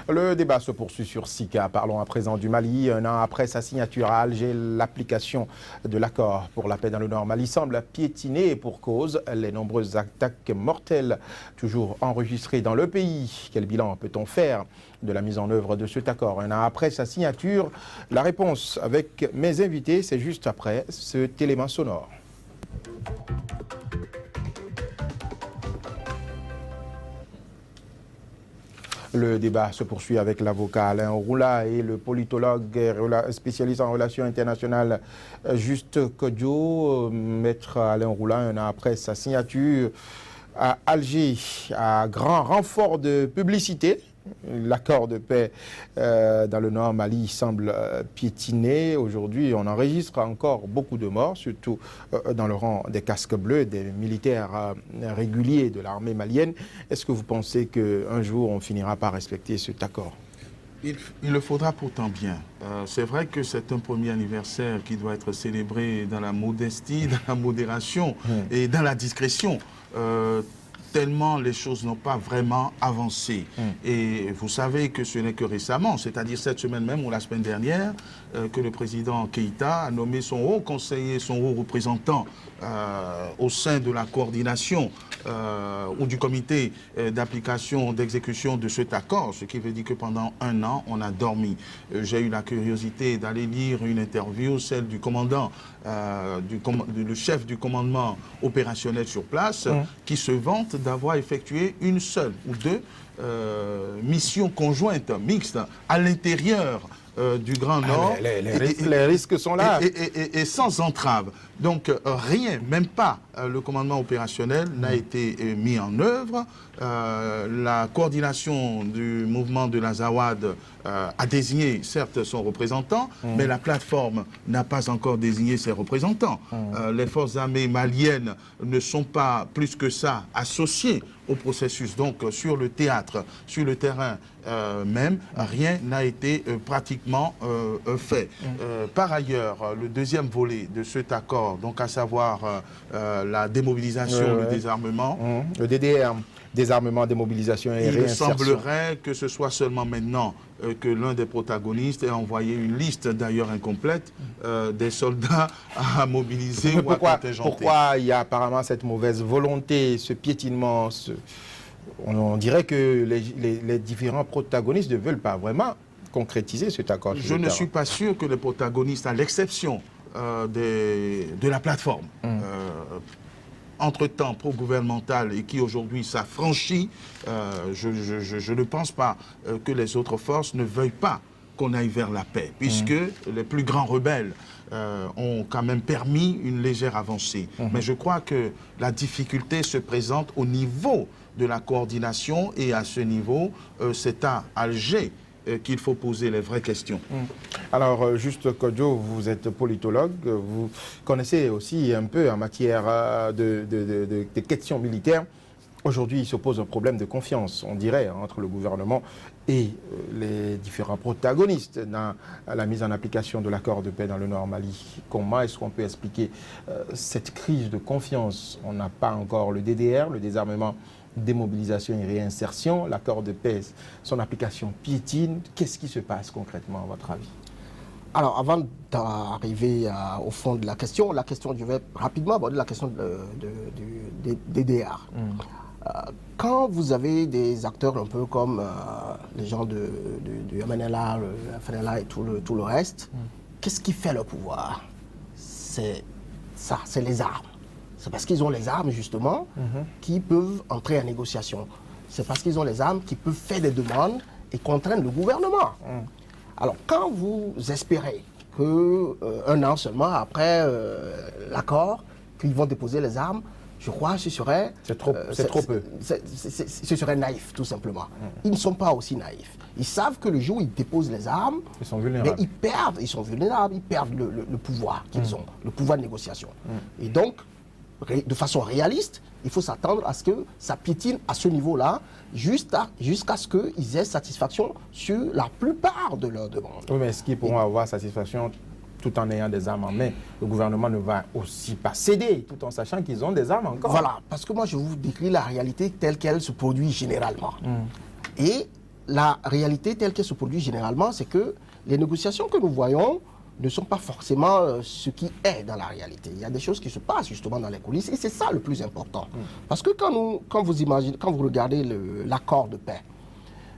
S1: Le débat se poursuit sur Sika. Parlons à présent du Mali. Un an après sa signature à Alger, l'application de l'accord pour la paix dans le Nord Mali semble piétiner pour cause les nombreuses attaques mortelles toujours enregistrées dans le pays. Quel bilan peut-on faire de la mise en œuvre de cet accord un an après sa signature? La réponse avec mes invités, c'est juste après cet élément sonore. Le débat se poursuit avec l'avocat Alain Roula et le politologue spécialiste en relations internationales Juste Kodjo. Maître Alain Roula, un an après sa signature à Alger, à grand renfort de publicité. L'accord de paix dans le Nord Mali semble piétiner. Aujourd'hui, on enregistre encore beaucoup de morts, surtout dans le rang des casques bleus, des militaires réguliers de l'armée malienne. Est-ce que vous pensez qu'un jour, on finira par respecter cet accord?
S4: Il le faudra pourtant bien. C'est vrai que c'est un premier anniversaire qui doit être célébré dans la modestie, dans la modération et dans la discrétion. Tellement les choses n'ont pas vraiment avancé. Et vous savez que ce n'est que récemment, c'est-à-dire cette semaine même ou la semaine dernière, que le président Keïta a nommé son haut conseiller, son haut représentant au sein de la coordination ou du comité d'application, d'exécution de cet accord, ce qui veut dire que pendant un an, on a dormi. J'ai eu la curiosité d'aller lire une interview, celle du commandant, le chef du commandement opérationnel sur place, qui se vante d'avoir effectué une seule ou deux missions conjointes, mixtes, à l'intérieur du Grand Nord.
S1: Les risques sont là.
S4: Et sans entrave. Donc rien, même pas le commandement opérationnel n'a été mis en œuvre. La coordination du mouvement de l'Azawad a désigné certes son représentant, mais la plateforme n'a pas encore désigné ses représentants. Les forces armées maliennes ne sont pas plus que ça associées au processus. Donc sur le théâtre, sur le terrain même, rien n'a été pratiquement fait. Par ailleurs, le deuxième volet de cet accord, donc à savoir la démobilisation, le désarmement.
S1: Le DDR, désarmement, démobilisation et réinsertion.
S4: Il semblerait que ce soit seulement maintenant que l'un des protagonistes ait envoyé une liste, d'ailleurs incomplète, des soldats à mobiliser ou à contingenter.
S1: Pourquoi il y a apparemment cette mauvaise volonté, ce piétinement on dirait que les différents protagonistes ne veulent pas vraiment concrétiser cet accord.
S4: Je ne suis pas sûr que les protagonistes, à l'exception de la plateforme, entre-temps pro-gouvernementale et qui aujourd'hui s'affranchit, je ne pense pas que les autres forces ne veuillent pas qu'on aille vers la paix, puisque les plus grands rebelles ont quand même permis une légère avancée. Mais je crois que la difficulté se présente au niveau de la coordination et à ce niveau, c'est à Alger qu'il faut poser les vraies questions.
S1: Alors, Juste Kodjo, vous êtes politologue, vous connaissez aussi un peu en matière de questions militaires. Aujourd'hui, il se pose un problème de confiance, on dirait, entre le gouvernement et les différents protagonistes dans la mise en application de l'accord de paix dans le Nord Mali. Comment est-ce qu'on peut expliquer cette crise de confiance? On n'a pas encore le DDR, le désarmement démobilisation et réinsertion, l'accord de paix, son application piétine. Qu'est-ce qui se passe concrètement, à votre avis?
S3: Alors, avant d'arriver au fond de la question, je vais rapidement aborder la question des DDR. Quand vous avez des acteurs un peu comme les gens du MNLA, le FNLA et tout le reste, qu'est-ce qui fait le pouvoir? C'est ça, c'est les armes. C'est parce qu'ils ont les armes, justement, qui peuvent entrer en négociation. C'est parce qu'ils ont les armes qui peuvent faire des demandes et contraindre le gouvernement. Alors, quand vous espérez qu'un an seulement après l'accord, qu'ils vont déposer les armes, je crois que ce serait...
S1: C'est trop peu.
S3: Ce serait naïf, tout simplement. Ils ne sont pas aussi naïfs. Ils savent que le jour où ils déposent les armes,
S1: ils sont vulnérables.
S3: Ils sont vulnérables, ils perdent le pouvoir qu'ils ont, le pouvoir de négociation. Et donc, de façon réaliste, il faut s'attendre à ce que ça piétine à ce niveau-là, jusqu'à ce qu'ils aient satisfaction sur la plupart de leurs demandes.
S1: Oui, mais est-ce qu'ils pourront avoir satisfaction tout en ayant des armes en main? Le gouvernement ne va aussi pas céder, tout en sachant qu'ils ont des armes encore.
S3: Voilà, parce que moi je vous décris la réalité telle qu'elle se produit généralement. Et la réalité telle qu'elle se produit généralement, c'est que les négociations que nous voyons ne sont pas forcément ce qui est dans la réalité. Il y a des choses qui se passent justement dans les coulisses et c'est ça le plus important. Parce que quand vous regardez l'accord de paix,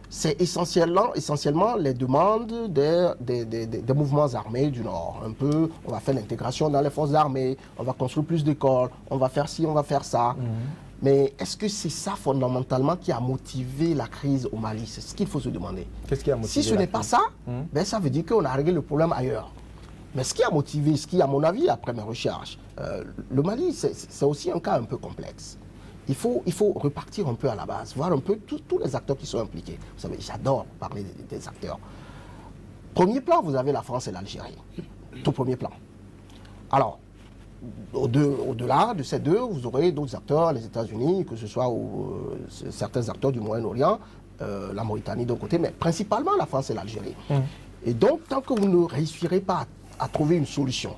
S3: c'est essentiellement les demandes des mouvements armés du Nord. Un peu, on va faire l'intégration dans les forces armées, on va construire plus d'écoles, on va faire ci, on va faire ça. Mais est-ce que c'est ça fondamentalement qui a motivé la crise au Mali? C'est ce qu'il faut se demander.
S1: Qu'est-ce qui a motivé?
S3: Si ce n'est pas ça, ben ça veut dire qu'on a réglé le problème ailleurs. Mais ce qui a motivé, ce qui, à mon avis, après mes recherches, le Mali, c'est aussi un cas un peu complexe. Il faut repartir un peu à la base, voir un peu tous les acteurs qui sont impliqués. Vous savez, j'adore parler des acteurs. Premier plan, vous avez la France et l'Algérie. Tout premier plan. Alors, au-delà de ces deux, vous aurez d'autres acteurs, les États-Unis, que ce soit certains acteurs du Moyen-Orient, la Mauritanie d'un côté, mais principalement la France et l'Algérie. Et donc, tant que vous ne réussirez pas à trouver une solution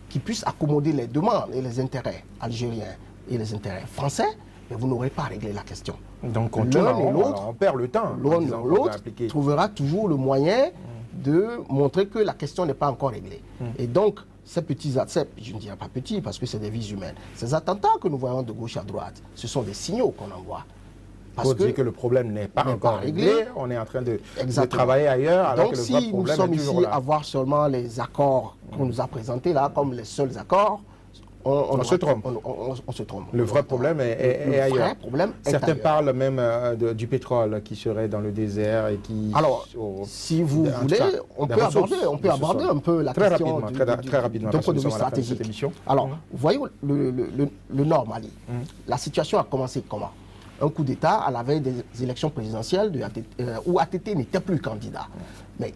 S3: qui puisse accommoder les demandes et les intérêts algériens et les intérêts français, vous n'aurez pas réglé la question.
S1: Donc
S3: l'un et l'autre,
S1: on perd le temps.
S3: L'un et l'autre trouvera toujours le moyen de montrer que la question n'est pas encore réglée. Et donc, ces petits attentats, je ne dirais pas petits parce que c'est des vies humaines, ces attentats que nous voyons de gauche à droite, ce sont des signaux qu'on envoie.
S1: Parce que dire que le problème n'est pas encore réglé, on est en train de travailler ailleurs avec
S3: donc,
S1: le vrai problème. Donc si nous sommes ici à
S3: voir seulement les accords qu'on nous a présentés là, comme les seuls accords,
S1: on se trompe.
S3: On se trompe.
S1: Le vrai problème est ailleurs.
S3: Vrai problème
S1: Certains
S3: ailleurs.
S1: parlent même du pétrole qui serait dans le désert et qui...
S3: Alors, si vous voulez, on peut aborder un peu la question
S1: très rapidement,
S3: d'un point de vue stratégique. Alors, vous voyez le Nord Mali, la situation a commencé comment? Un coup d'État à la veille des élections présidentielles où ATT n'était plus candidat. Mais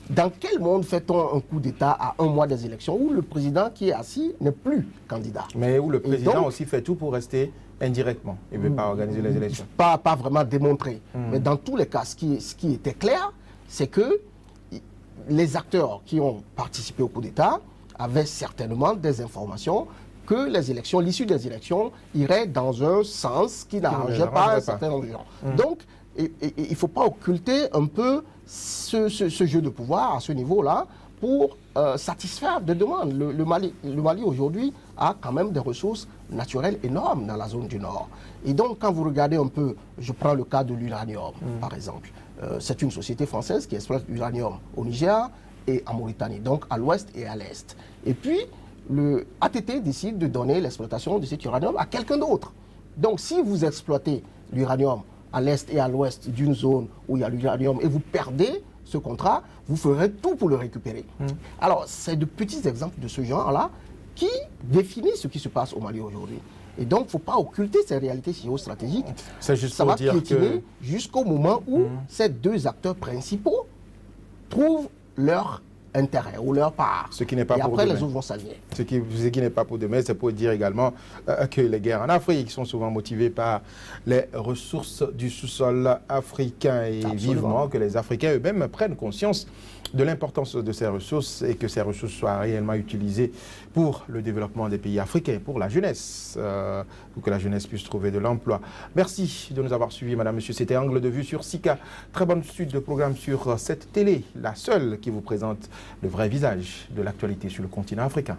S3: dans quel monde fait-on un coup d'État à un mois des élections où le président qui est assis n'est plus candidat?
S1: Mais où le président donc, aussi fait tout pour rester indirectement. Il ne veut pas organiser les élections.
S3: Pas vraiment démontré. Mais dans tous les cas, ce qui était clair, c'est que les acteurs qui ont participé au coup d'État avaient certainement des informations que l'issue des élections irait dans un sens qui n'arrangeait pas un certain nombre de gens. Donc, il ne faut pas occulter un peu ce jeu de pouvoir à ce niveau-là pour satisfaire des demandes. Le Mali aujourd'hui a quand même des ressources naturelles énormes dans la zone du Nord. Et donc, quand vous regardez un peu, je prends le cas de l'uranium, par exemple. C'est une société française qui exploite l'uranium au Niger et en Mauritanie, donc à l'ouest et à l'est. Et puis, le ATT décide de donner l'exploitation de cet uranium à quelqu'un d'autre. Donc, si vous exploitez l'uranium à l'est et à l'ouest d'une zone où il y a l'uranium et vous perdez ce contrat, vous ferez tout pour le récupérer. Alors, c'est de petits exemples de ce genre-là qui définissent ce qui se passe au Mali aujourd'hui. Et donc, il ne faut pas occulter ces réalités géostratégiques.
S1: C'est juste
S3: ça
S1: pour
S3: va
S1: dire
S3: piétiner jusqu'au moment où ces deux acteurs principaux trouvent leur intérêt ou leur part.
S1: Ce qui n'est pas
S3: et
S1: pour
S3: après,
S1: demain.
S3: les autres vont s'aligner.
S1: Ce qui n'est pas pour demain, c'est pour dire également que les guerres en Afrique sont souvent motivées par les ressources du sous-sol africain et vivement que les Africains eux-mêmes prennent conscience de l'importance de ces ressources et que ces ressources soient réellement utilisées pour le développement des pays africains, pour la jeunesse, pour que la jeunesse puisse trouver de l'emploi. Merci de nous avoir suivis, madame, monsieur. C'était Angle de vue sur Sika. Très bonne suite de programme sur cette télé, la seule qui vous présente le vrai visage de l'actualité sur le continent africain.